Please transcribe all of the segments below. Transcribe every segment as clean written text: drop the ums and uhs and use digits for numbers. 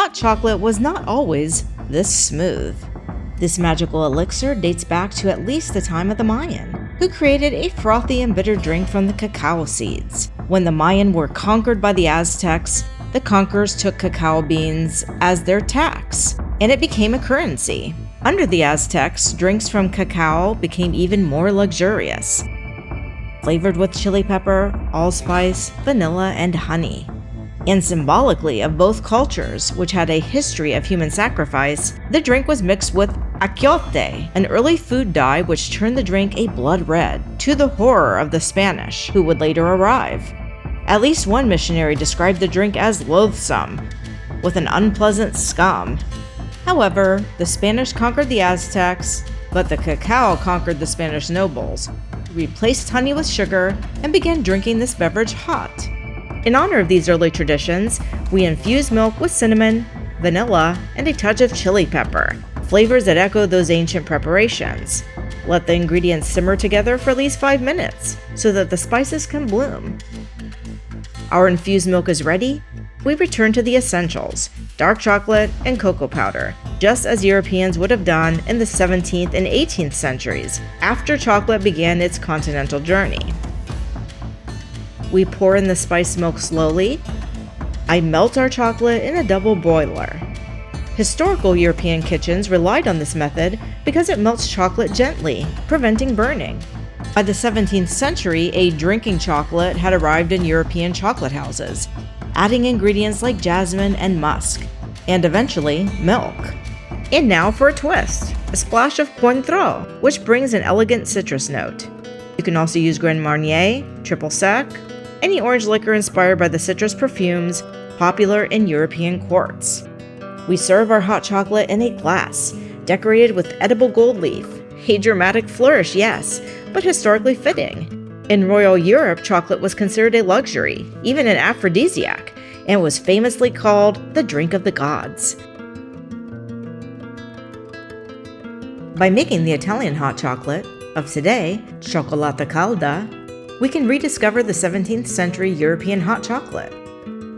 hot chocolate was not always this smooth. This magical elixir dates back to at least the time of the Mayan, who created a frothy and bitter drink from the cacao seeds. When the Mayan were conquered by the Aztecs, the conquerors took cacao beans as their tax, and it became a currency. Under the Aztecs, drinks from cacao became even more luxurious, flavored with chili pepper, allspice, vanilla, and honey. And symbolically of both cultures, which had a history of human sacrifice, the drink was mixed with achiote, an early food dye which turned the drink a blood red, to the horror of the Spanish, who would later arrive. At least one missionary described the drink as loathsome, with an unpleasant scum. However, the Spanish conquered the Aztecs, but the cacao conquered the Spanish nobles, who replaced honey with sugar and began drinking this beverage hot. In honor of these early traditions, we infuse milk with cinnamon, vanilla, and a touch of chili pepper, flavors that echo those ancient preparations. Let the ingredients simmer together for at least 5 minutes so that the spices can bloom. Our infused milk is ready. We return to the essentials, dark chocolate and cocoa powder, just as Europeans would have done in the 17th and 18th centuries, after chocolate began its continental journey. We pour in the spiced milk slowly. I melt our chocolate in a double boiler. Historical European kitchens relied on this method because it melts chocolate gently, preventing burning. By the 17th century, a drinking chocolate had arrived in European chocolate houses, adding ingredients like jasmine and musk, and eventually milk. And now for a twist, a splash of Cointreau, which brings an elegant citrus note. You can also use Grand Marnier, Triple Sec, any orange liquor inspired by the citrus perfumes popular in European courts. We serve our hot chocolate in a glass, decorated with edible gold leaf. A dramatic flourish, yes, but historically fitting. In royal Europe, chocolate was considered a luxury, even an aphrodisiac, and was famously called the drink of the gods. By making the Italian hot chocolate of today, Cioccolata Calda, we can rediscover the 17th century European hot chocolate,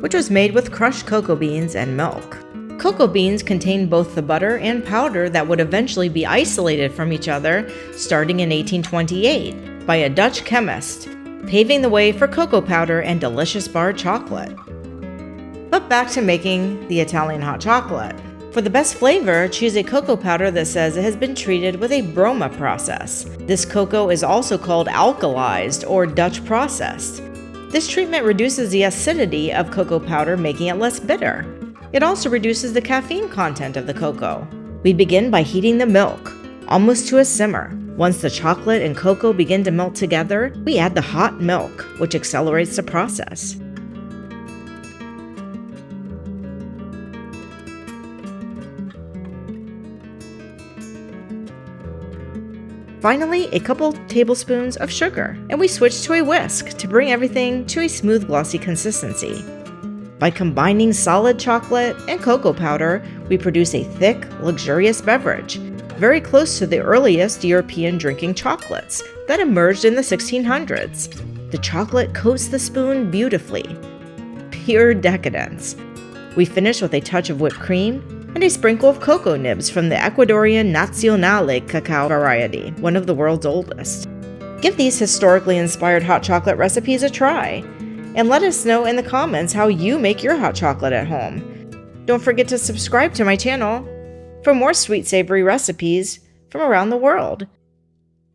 which was made with crushed cocoa beans and milk. Cocoa beans contain both the butter and powder that would eventually be isolated from each other starting in 1828 by a Dutch chemist, paving the way for cocoa powder and delicious bar chocolate. But back to making the Italian hot chocolate. For the best flavor, choose a cocoa powder that says it has been treated with a broma process. This cocoa is also called alkalized or Dutch processed. This treatment reduces the acidity of cocoa powder, making it less bitter. It also reduces the caffeine content of the cocoa. We begin by heating the milk, almost to a simmer. Once the chocolate and cocoa begin to melt together, we add the hot milk, which accelerates the process. Finally, a couple tablespoons of sugar, and we switch to a whisk to bring everything to a smooth, glossy consistency. By combining solid chocolate and cocoa powder, we produce a thick, luxurious beverage, very close to the earliest European drinking chocolates that emerged in the 1600s. The chocolate coats the spoon beautifully. Pure decadence. We finish with a touch of whipped cream and a sprinkle of cocoa nibs from the Ecuadorian Nacional cacao variety, one of the world's oldest. Give these historically inspired hot chocolate recipes a try, and let us know in the comments how you make your hot chocolate at home. Don't forget to subscribe to my channel for more sweet savory recipes from around the world.